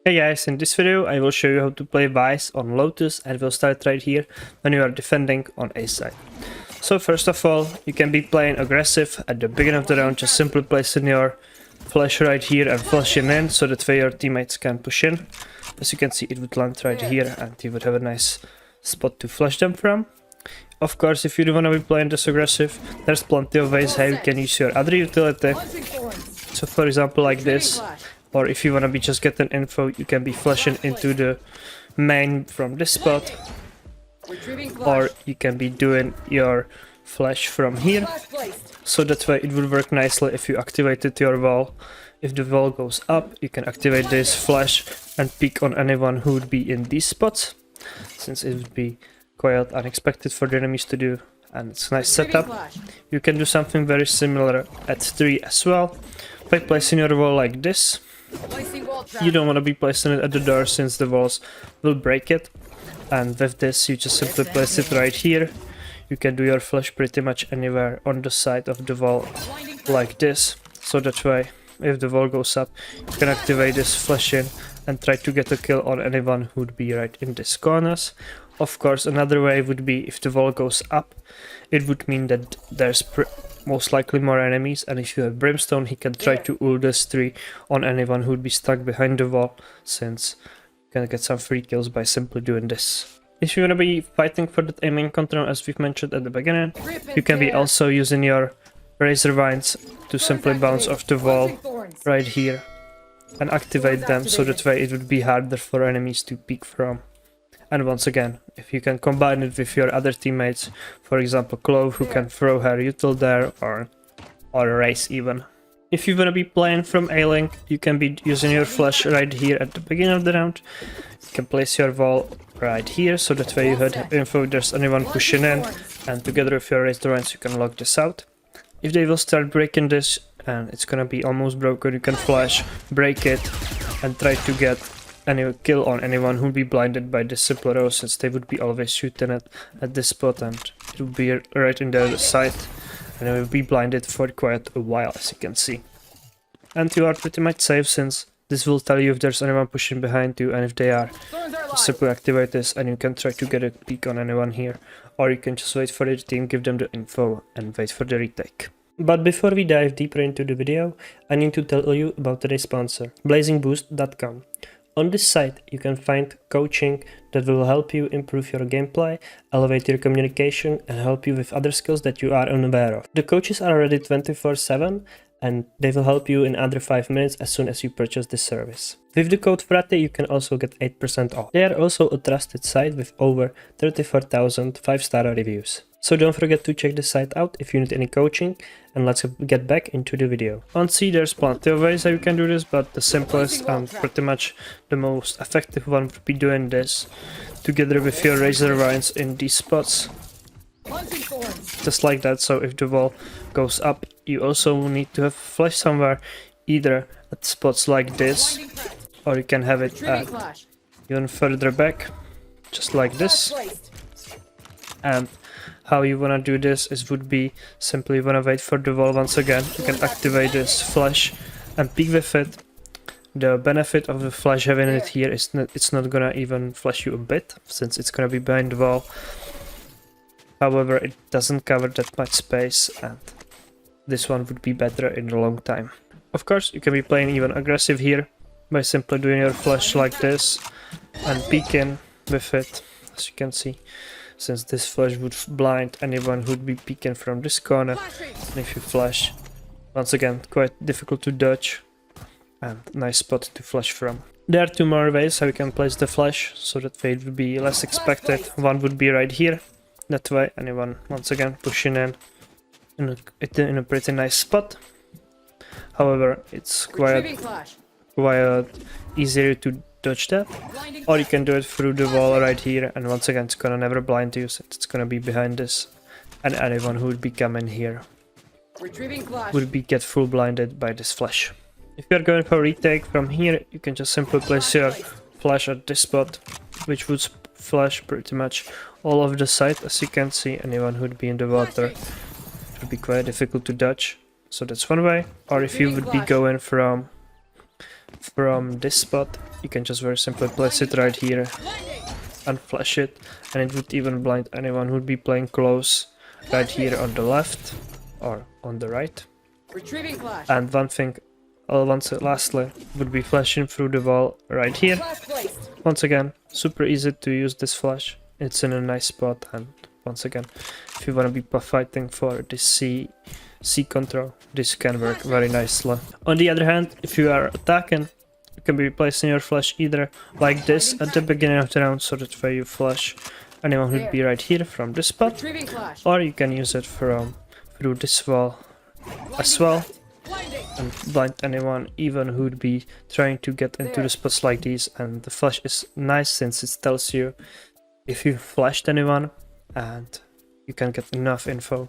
Hey guys, in this video I will show you how to play Vyse on Lotus, and we'll start right here when you are defending on A side. So first of all, you can be playing aggressive at the beginning of the round, just simply placing your flash right here and flashing in so that way your teammates can push in. As you can see, it would land right here and you would have a nice spot to flash them from. Of course, if you do want to be playing this aggressive, there's plenty of ways how you can use your other utility. So for example like this. Or if you want to be just getting info, you can be flashing into the main from this spot. Or you can be doing your flash from here. So that way it would work nicely if you activated your wall. If the wall goes up, you can activate this flash and peek on anyone who would be in these spots. Since it would be quite unexpected for the enemies to do. And it's a nice setup. You can do something very similar at 3 as well. By placing your wall like this. You don't want to be placing it at the door since the walls will break it. And with this you just simply place it right here. You can do your flash pretty much anywhere on the side of the wall like this. So that way if the wall goes up you can activate this flash in and try to get a kill on anyone who would be right in these corners. Of course, another way would be if the wall goes up, it would mean that there's most likely more enemies, and if you have Brimstone, he can try to ult this 3 on anyone who would be stuck behind the wall, since you can get some free kills by simply doing this. If you want to be fighting for that aiming control, as we've mentioned at the beginning, you can be also using your Razor Vines to simply bounce off the wall right here and activate them, so that way it would be harder for enemies to peek from. And once again, if you can combine it with your other teammates, for example Clove, who can throw her util there, or Race even. If you want to be playing from A-Link, you can be using your flash right here at the beginning of the round. You can place your wall right here, so that way you have info if there's anyone pushing in, and together with your Razor Vines you can lock this out. If they will start breaking this, and it's gonna be almost broken, you can flash, break it, and try to get any kill on anyone who would be blinded by this simple arrow, since they would be always shooting it at this spot and it would be right in their sight and they will be blinded for quite a while, as you can see. And you are pretty much safe, since this will tell you if there's anyone pushing behind you, and if they are, simply activate this and you can try to get a peek on anyone here, or you can just wait for the team, give them the info and wait for the retake. But before we dive deeper into the video, I need to tell you about today's sponsor, blazingboost.com. On this site, you can find coaching that will help you improve your gameplay, elevate your communication, and help you with other skills that you are unaware of. The coaches are ready 24/7, and they will help you in under 5 minutes as soon as you purchase this service. With the code FRATY, you can also get 8% off. They are also a trusted site with over 34,000 5-star reviews. So don't forget to check the site out if you need any coaching, and let's get back into the video. On C, there's plenty of ways how you can do this, but the simplest and pretty much the most effective one would be doing this together with your Razor Vines in these spots. Just like that. So if the wall goes up, you also need to have flash somewhere, either at spots like this, or you can have it at even further back, just like this. And how you wanna do this would be simply you wanna wait for the wall once again. You can activate this flash and peek with it. The benefit of the flash having it here is it's not gonna even flash you a bit, since it's gonna be behind the wall. However, it doesn't cover that much space, and this one would be better in the long time. Of course, you can be playing even aggressive here by simply doing your flash like this and peeking with it, as you can see, since this flash would blind anyone who would be peeking from this corner. And if you flash, once again, quite difficult to dodge and nice spot to flash from. There are 2 more ways how you can place the flash, so that way it would be less expected. One would be right here. That way anyone, once again, pushing in a pretty nice spot. However, it's quite easier to dodge that. Or you can do it through the wall right here, and once again it's gonna never blind you, so it's gonna be behind this. And anyone who would be coming here would be get full blinded by this flash. If you're going for retake from here, you can just simply place your flash at this spot, which would flash pretty much all of the site. As you can see, anyone who would be in the water, it would be quite difficult to dodge. So that's one way. Or if you would be going from from this spot, you can just very simply place it right here and flash it, and it would even blind anyone who'd be playing close right here on the left or on the right. Retrieving flash. And lastly would be flashing through the wall right here. Flash placed. Once again, super easy to use this flash. It's in a nice spot, and once again, if you want to be fighting for this C control, this can work very nicely. On the other hand, if you are attacking, you can be placing your flash either like this at the beginning of the round, so that way you flash anyone who'd be right here from this spot, Retrieving flash. or you can use it from through this wall as well, and blind anyone even who'd be trying to get into the spots like these. And the flash is nice since it tells you if you flashed anyone, and you can get enough info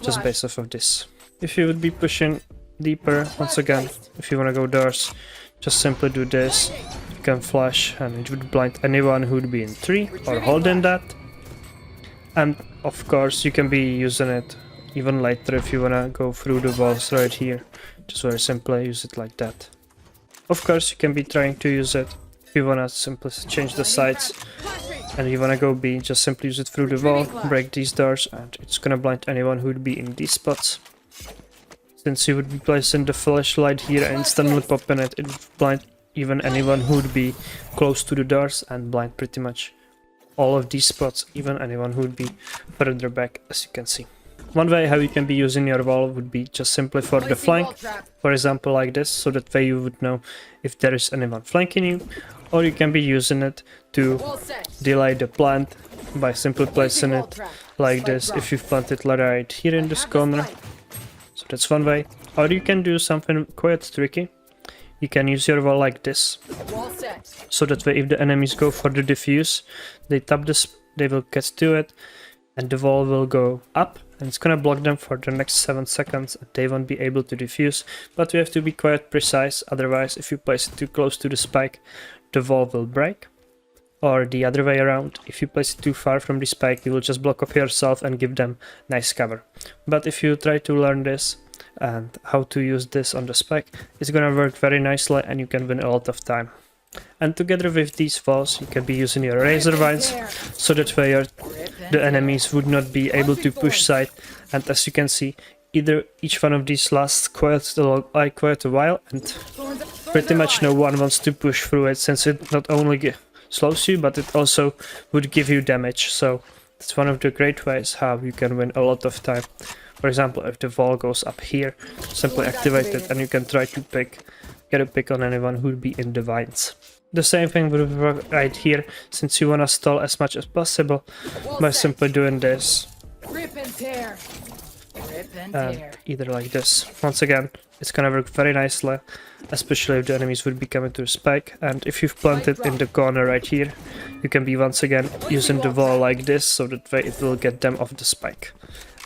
just based off of this. If you would be pushing deeper, once again, if you want to go doors, just simply do this. You can flash and it would blind anyone who would be in 3 or holding that. And of course you can be using it even later if you want to go through the walls right here. Just very simply use it like that. Of course you can be trying to use it if you want to simply change the sides and you want to go B, just simply use it through the wall, break these doors, and it's gonna blind anyone who would be in these spots. Since you would be placing the flashlight here and instantly popping it, it would blind even anyone who would be close to the doors and blind pretty much all of these spots, even anyone who would be further back, as you can see. One way how you can be using your wall would be just simply for the flank, for example like this, so that way you would know if there is anyone flanking you, or you can be using it to delay the plant by simply placing it like this if you've planted right here in this corner. So that's one way. Or you can do something quite tricky. You can use your wall like this, so that way if the enemies go for the defuse, they tap this, they will get to it, and the wall will go up, and it's gonna block them for the next 7 seconds, and they won't be able to defuse. But we have to be quite precise, otherwise if you place it too close to the spike, the wall will break. Or the other way around, if you place it too far from the spike, you will just block off yourself and give them nice cover. But if you try to learn this and how to use this on the spike, it's gonna work very nicely and you can win a lot of time. And together with these walls, you can be using your razor vines, so that way the enemies would not be able to push side. And as you can see, each one of these lasts quite a while, and pretty much no one wants to push through it, since it not only slows you, but it also would give you damage. So it's one of the great ways how you can win a lot of time. For example, if the wall goes up here, simply activate it and you can try to get a pick on anyone who would be in the vines. The same thing would work right here, since you want to stall as much as possible by simply doing this. And either like this. Once again, it's gonna work very nicely, especially if the enemies would be coming to the spike. And if you've planted in the corner right here, you can be once again using the wall like this, so that way it will get them off the spike.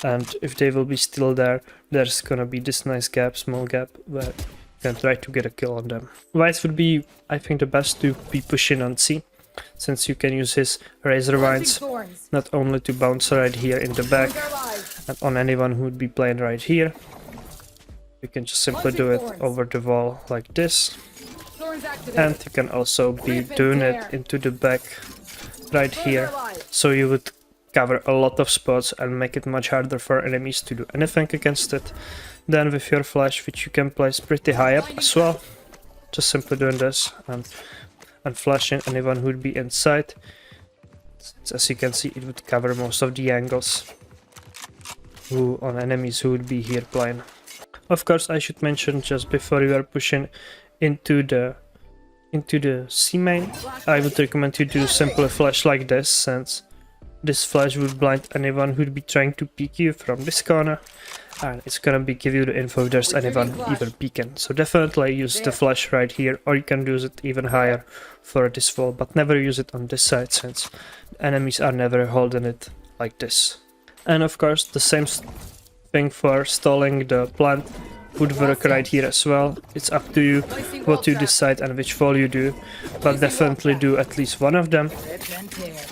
And if they will be still there, there's gonna be this nice gap, small gap, where you can try to get a kill on them. Vyse would be, I think, the best to be pushing on C, since you can use his razor vines not only to bounce right here in the back and on anyone who would be playing right here. You can just simply do it over the wall like this, and you can also be doing it into the back right here, so you would cover a lot of spots and make it much harder for enemies to do anything against it. Then with your flash, which you can place pretty high up as well, just simply doing this and flashing anyone who would be inside. As you can see, it would cover most of the angles on enemies who would be here playing. Of course, I should mention just before you are pushing into the C main, I would recommend you to simply flash like this, since this flash would blind anyone who'd be trying to peek you from this corner, and it's gonna give you the info if there's anyone even peeking. So definitely use the flash right here, or you can use it even higher for this wall, but never use it on this side, since enemies are never holding it like this. And of course, the same thing for stalling the plant would work right here as well. It's up to you what you decide and which wall you do, but definitely do at least one of them,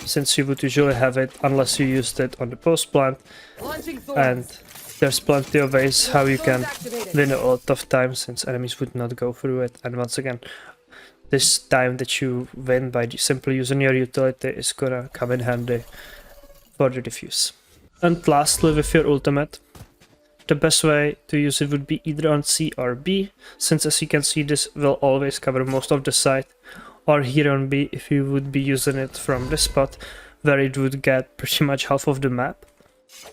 since you would usually have it unless you used it on the post plant. And there's plenty of ways how you can win a lot of time, since enemies would not go through it. And once again, this time that you win by simply using your utility is gonna come in handy for the diffuse. And lastly, with your ultimate, the best way to use it would be either on C or B, since as you can see this will always cover most of the site, or here on B if you would be using it from this spot where it would get pretty much half of the map.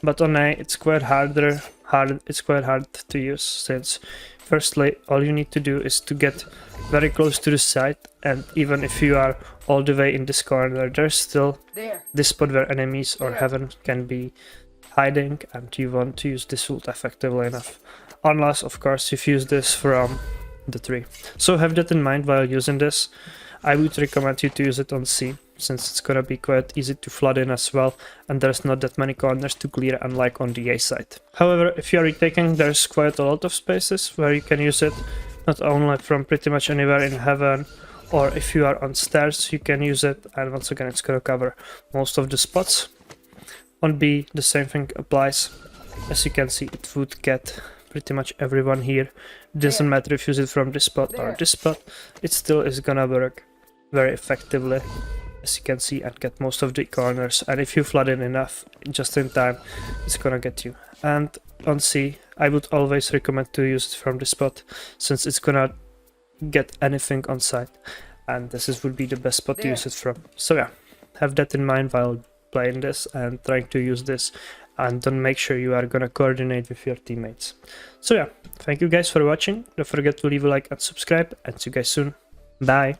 But on A it's quite hard to use, since firstly all you need to do is to get very close to the site, and even if you are all the way in this corner, there's still this spot where enemies or heaven can be hiding, and you want to use this ult effectively enough, unless of course you use this from the tree. So have that in mind while using this. I would recommend you to use it on C, since it's gonna be quite easy to flood in as well, and there's not that many corners to clear unlike on the A side. However, if you are retaking, there's quite a lot of spaces where you can use it, not only from pretty much anywhere in heaven, or if you are on stairs you can use it, and once again it's gonna cover most of the spots. On B the same thing applies. As you can see, it would get pretty much everyone here. It doesn't matter if you use it from this spot or this spot, it still is gonna work very effectively, as you can see, and get most of the corners, and if you flood in enough just in time, it's gonna get you. And on C I would always recommend to use it from this spot, since it's gonna get anything on site, and this would be the best spot to use it from. So yeah, have that in mind while playing this and trying to use this, and then make sure you are gonna coordinate with your teammates. So yeah, thank you guys for watching, don't forget to leave a like and subscribe, and see you guys soon. Bye!